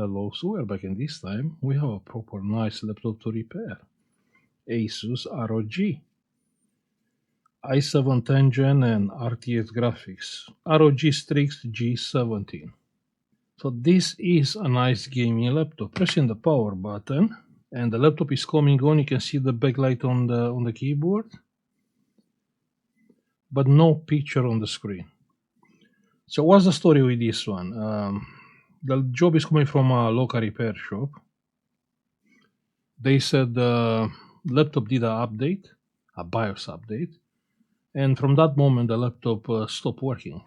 Hello, so we're back, and this time we have a proper nice laptop to repair. ASUS ROG, i7 10 Gen and RTX graphics, ROG Strix G17. So this is a nice gaming laptop. Pressing the power button and the laptop is coming on. You can see the backlight on the keyboard, but no picture on the screen. So what's the story with this one? The job is coming from a local repair shop. They said the laptop did an update, a BIOS update, and from that moment the laptop stopped working.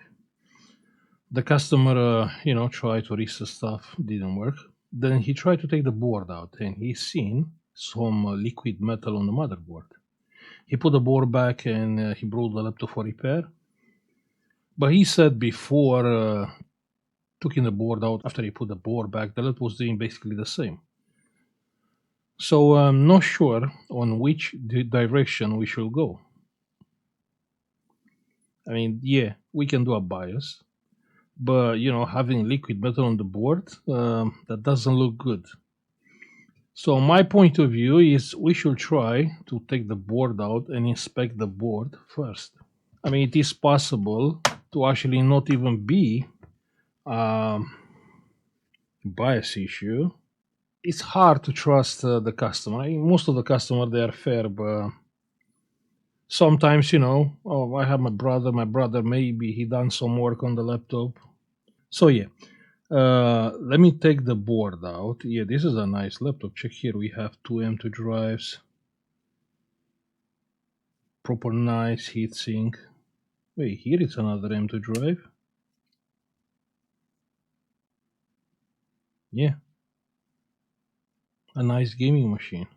The customer, tried to reset stuff, didn't work. Then he tried to take the board out, and he seen some liquid metal on the motherboard. He put the board back and he brought the laptop for repair. But he said before taking the board out, after he put the board back, the laptop was doing basically the same. So I'm not sure on which direction we should go. I mean, yeah, we can do a BIOS, but having liquid metal on the board, that doesn't look good. So my point of view is we should try to take the board out and inspect the board first. I mean, it is possible to actually not even be a BIOS issue. It's hard to trust the customer. I mean, most of the customers, they are fair, but sometimes, I have my brother, maybe he done some work on the laptop. So yeah, let me take the board out. Yeah, this is a nice laptop. Check here, we have two M2 drives, proper nice heatsink. Wait, here it's another M2 drive. Yeah, a nice gaming machine.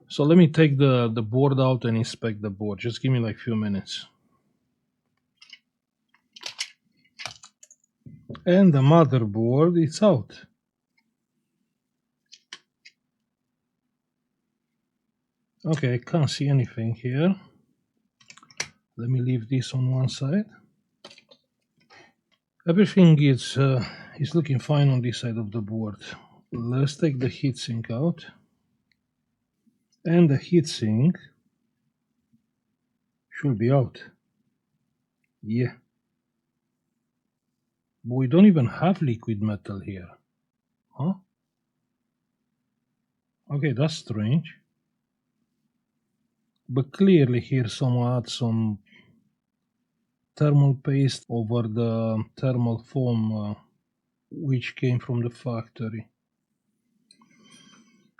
So let me take the board out and inspect the board. Just give me like a few minutes. And the motherboard, it's out. Okay, I can't see anything here. Let me leave this on one side. Everything is looking fine on this side of the board. Let's take the heatsink out. And the heatsink should be out. Yeah. But we don't even have liquid metal here. Huh? Okay, that's strange. But clearly here someone had some thermal paste over the thermal foam which came from the factory.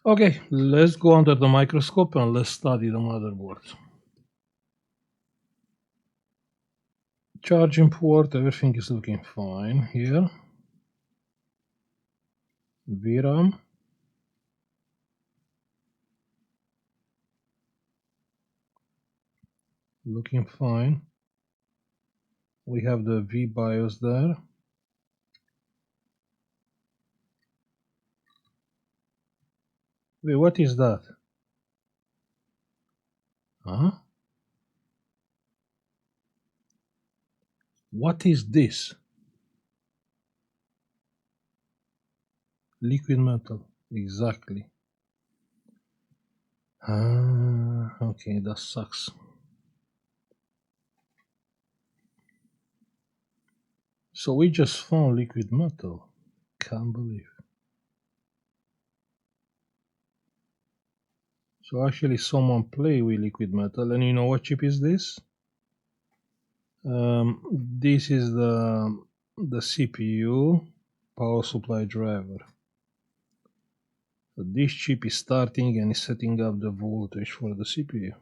Okay, let's go under the microscope and let's study the motherboard. Charging port, everything is looking fine here. VRAM. Looking fine. We have the VBIOS there. Wait, what is that? Huh? What is this? Liquid metal, exactly. Okay, that sucks. So we just found liquid metal. Can't believe. So actually someone play with liquid metal, and you know what chip is this? This is the CPU power supply driver. So this chip is starting and is setting up the voltage for the CPU.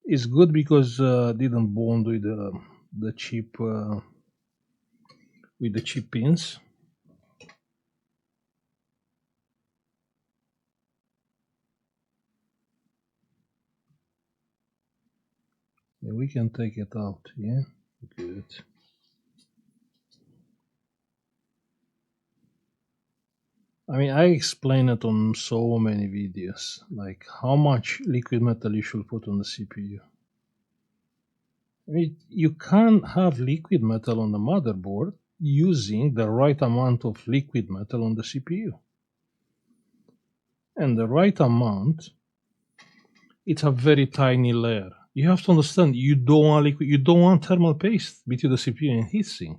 It's good because didn't bond with the chip pins. Yeah, we can take it out. Yeah, good. I mean, I explain it on so many videos, like how much liquid metal you should put on the CPU. I mean, you can't have liquid metal on the motherboard using the right amount of liquid metal on the CPU. And the right amount, it's a very tiny layer. You have to understand, you don't want liquid, you don't want thermal paste between the CPU and heatsink.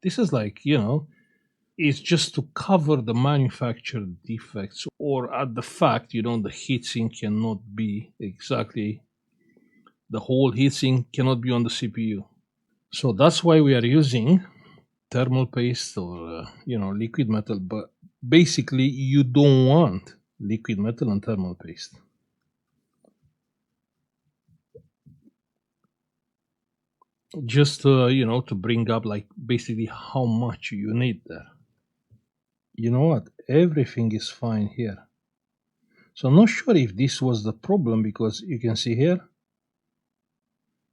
This is like, it's just to cover the manufactured defects or at the fact, the heatsink cannot be exactly, the whole heatsink cannot be on the CPU. So that's why we are using thermal paste or, liquid metal. But basically, you don't want liquid metal and thermal paste. Just, to bring up like basically how much you need there. You know what? Everything is fine here. So I'm not sure if this was the problem because you can see here,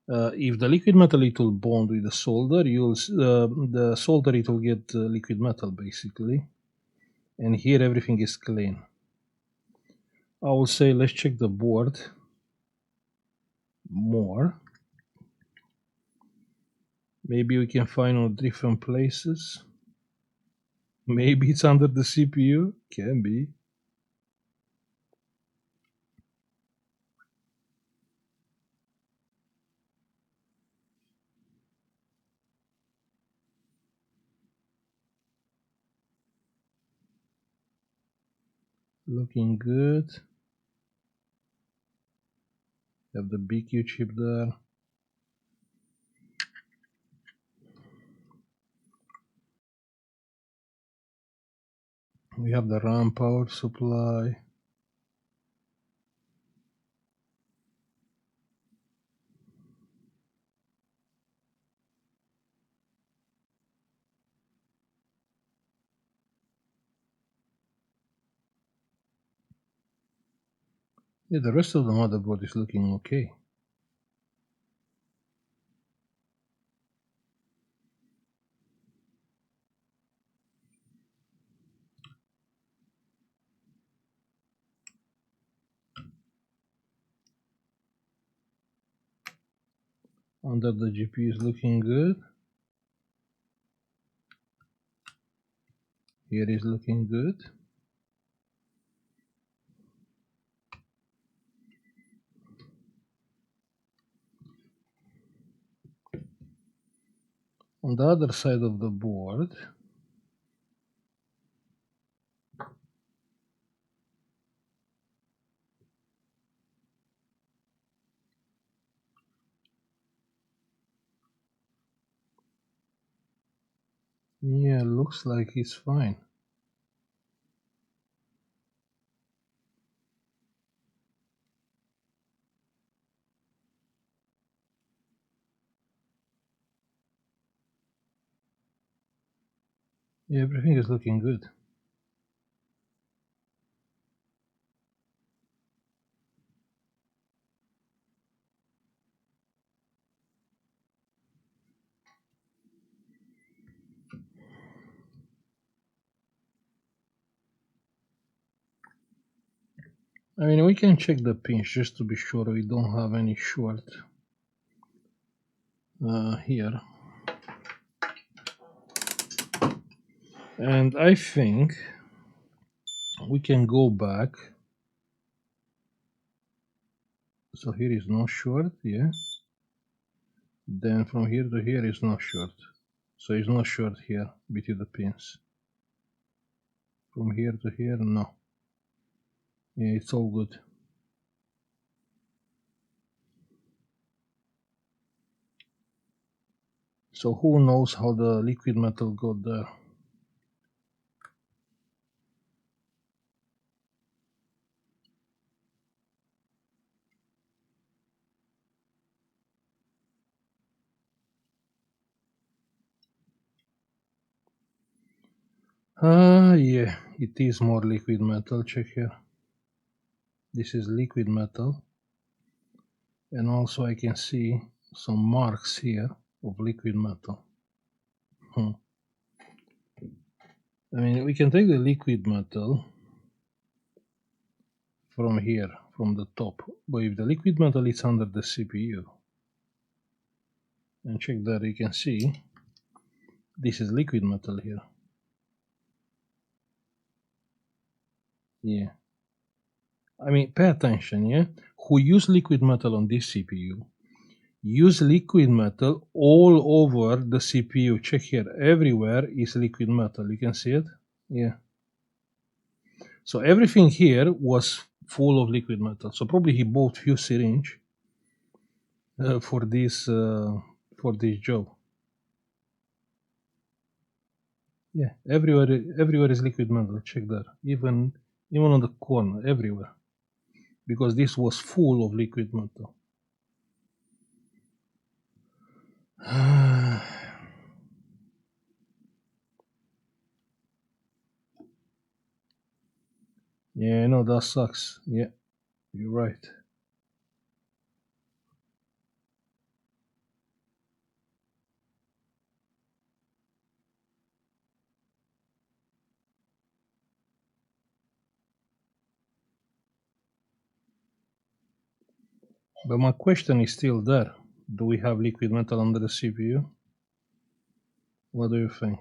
if the liquid metal it will bond with the solder, the solder it will get liquid metal basically, and here everything is clean. I will say let's check the board more. Maybe we can find on different places. Maybe it's under the CPU. Can be. Looking good. Have the BQ chip there. We have the RAM power supply. Yeah, the rest of the motherboard is looking okay. Under the GPU is looking good. Here is looking good. On the other side of the board, yeah, looks like it's fine. Yeah, everything is looking good. I mean, we can check the pins just to be sure we don't have any short here. And I think we can go back. So here is no short, yeah. Then from here to here is no short. So it's no short here between the pins. From here to here, no. Yeah, it's all good. So who knows how the liquid metal got there? Yeah, it is more liquid metal. Check here. This is liquid metal. And also I can see some marks here of liquid metal. I mean, we can take the liquid metal from here, from the top. But if the liquid metal is under the CPU, and check that, you can see This is liquid metal here. Yeah. I mean, pay attention, yeah? Who use liquid metal on this CPU? Use liquid metal all over the CPU. Check here. Everywhere is liquid metal. You can see it? Yeah. So everything here was full of liquid metal. So probably he bought few syringe for this job. Yeah, everywhere is liquid metal. Check that. Even on the corner, everywhere, because this was full of liquid metal. Yeah, no, that sucks. Yeah, you're right. But my question is still there. Do we have liquid metal under the CPU? What do you think?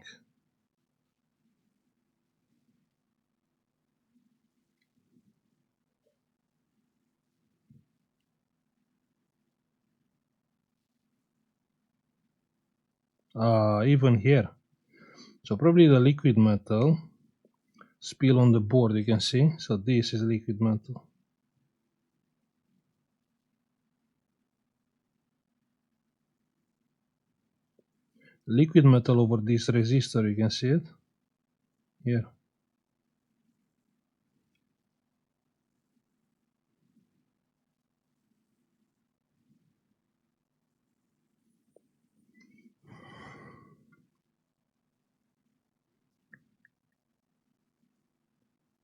Even here. So probably the liquid metal spill on the board, you can see. So this is liquid metal. Liquid metal over this resistor, you can see it here.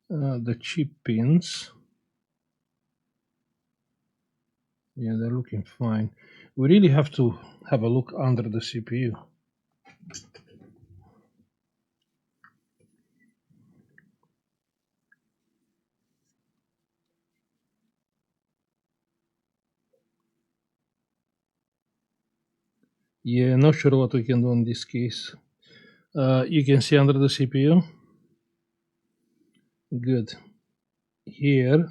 The chip pins, yeah, they're looking fine. We really have to have a look under the CPU. Yeah, not sure what we can do in this case. You can see under the CPU. Good. Here,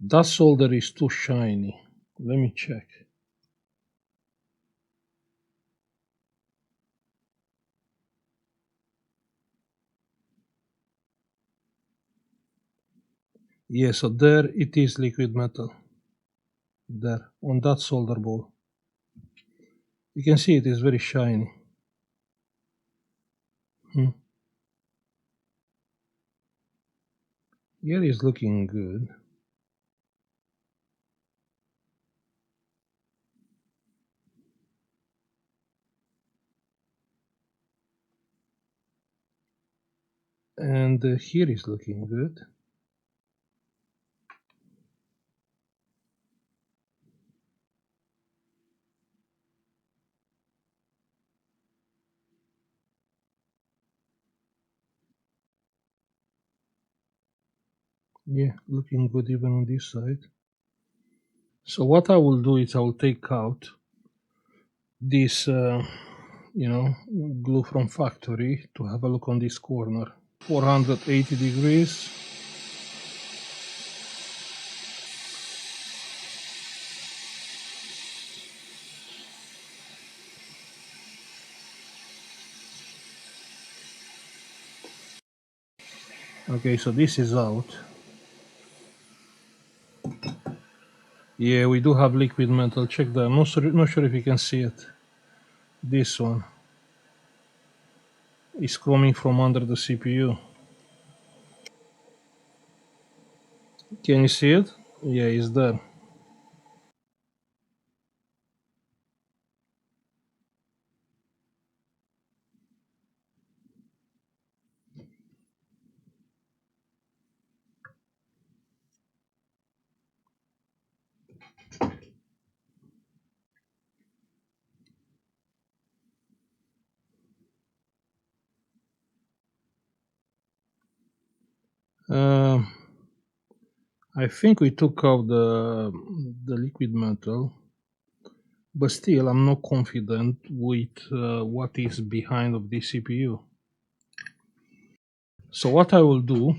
that solder is too shiny. Let me check. Yeah, so there it is liquid metal. There, on that solder ball. You can see it is very shiny. Here is looking good. And here is looking good. Yeah, looking good even on this side. So what I will do is I will take out this, glue from factory to have a look on this corner. 480 degrees. Okay, so this is out. Yeah, we do have liquid metal. Check that. Not sure if you can see it. This one is coming from under the CPU. Can you see it? Yeah, it's there. I think we took out the liquid metal. But still, I'm not confident with what is behind of this CPU. So what I will do,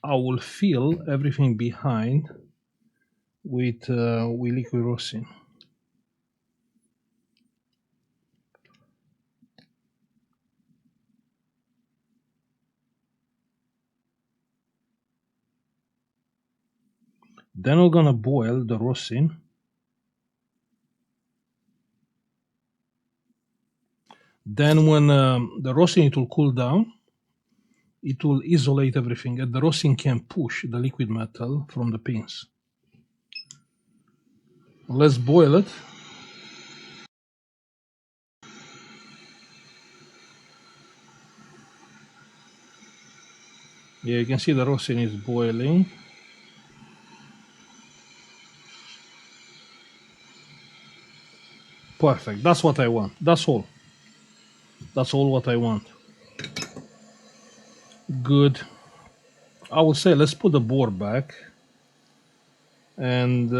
I will fill everything behind with liquid rosin. Then we're gonna boil the rosin. Then when the rosin it will cool down, it will isolate everything, and the rosin can push the liquid metal from the pins. Let's boil it. Yeah, you can see the rosin is boiling. Perfect. That's what I want. That's all. That's all what I want. Good. I would say let's put the board back and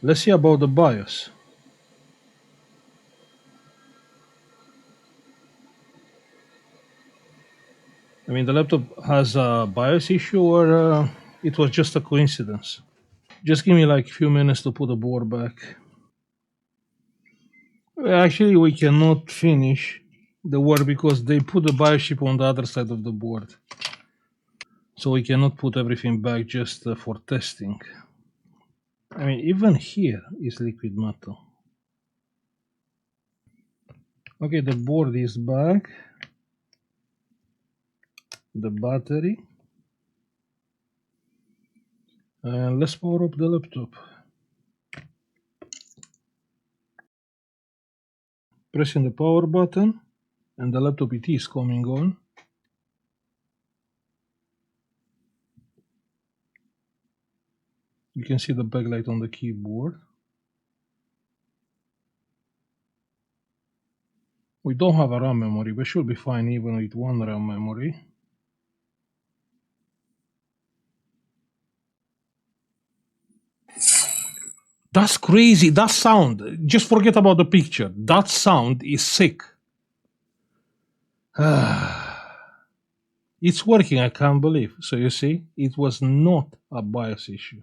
let's see about the BIOS. I mean, the laptop has a BIOS issue or it was just a coincidence. Just give me like a few minutes to put the board back. Actually, we cannot finish the work because they put the BIOS chip on the other side of the board. So we cannot put everything back just for testing. I mean, even here is liquid metal. Okay, the board is back. The battery. And let's power up the laptop. Pressing the power button and the laptop it is coming on. You can see the backlight on the keyboard. We don't have a RAM memory, but should be fine even with one RAM memory. That's crazy. That sound, just forget about the picture. That sound is sick. It's working, I can't believe. So you see, it was not a BIOS issue.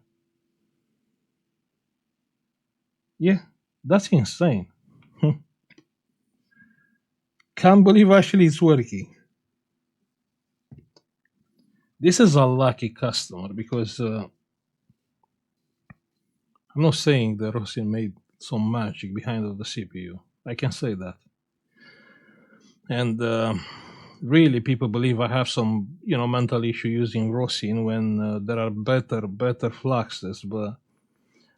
Yeah, that's insane. Can't believe actually it's working. This is a lucky customer because I'm not saying the Rosin made some magic behind of the CPU. I can say that. And really, people believe I have some, mental issue using Rosin when there are better fluxes. But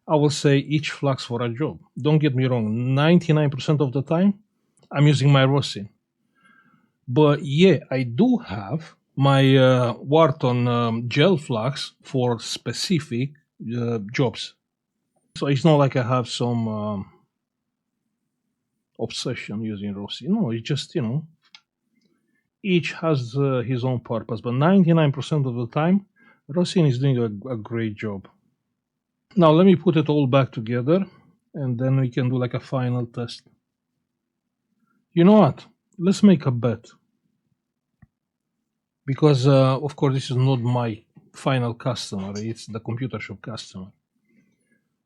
I will say each flux for a job. Don't get me wrong. 99% of the time, I'm using my Rosin. But yeah, I do have my Wharton gel flux for specific jobs. So it's not like I have some obsession using Rosin. No, it's just, each has his own purpose. But 99% of the time, Rosin is doing a great job. Now let me put it all back together and then we can do like a final test. You know what? Let's make a bet. Because, of course, this is not my final customer. It's the computer shop customer.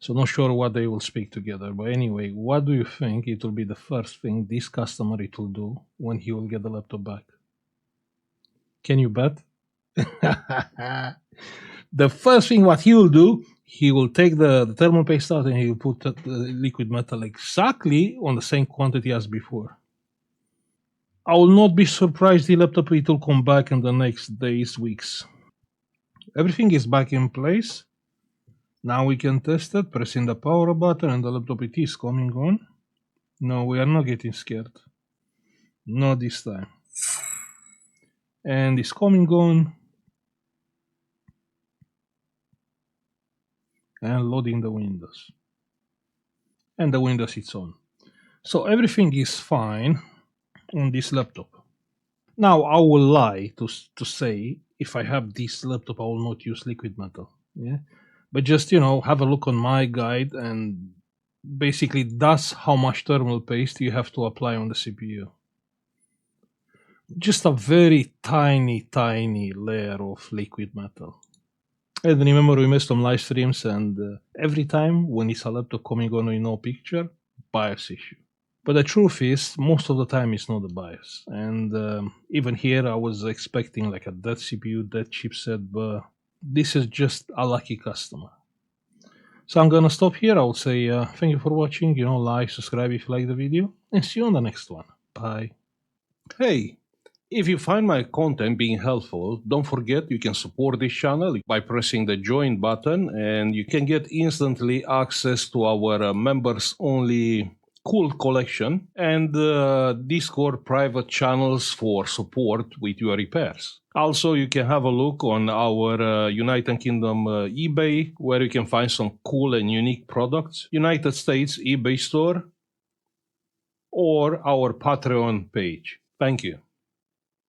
So not sure what they will speak together. But anyway, what do you think it will be the first thing this customer it will do when he will get the laptop back? Can you bet? The first thing what he will do, he will take the thermal paste out and he will put the liquid metal exactly on the same quantity as before. I will not be surprised the laptop it will come back in the next days, weeks. Everything is back in place. Now we can test it, pressing the power button and the laptop it is coming on. No, we are not getting scared. Not this time. And it's coming on. And loading the windows. And the windows it's on. So everything is fine on this laptop. Now I will lie to say if I have this laptop I will not use liquid metal. Yeah. But just have a look on my guide and basically that's how much thermal paste you have to apply on the CPU. Just a very tiny layer of liquid metal. And remember, we made some live streams, and every time when it's a laptop coming on with no picture, BIOS issue. But the truth is, most of the time it's not the BIOS. And even here, I was expecting like a dead CPU, dead chipset, but this is just a lucky customer. So I'm gonna stop here. I would say thank you for watching. Like, subscribe if you like the video, and see you on the next one. Bye. Hey, if you find my content being helpful, don't forget you can support this channel by pressing the join button, and you can get instantly access to our members only cool collection and Discord private channels for support with your repairs. Also, you can have a look on our United Kingdom eBay, where you can find some cool and unique products, United States eBay store, or our Patreon page. Thank you.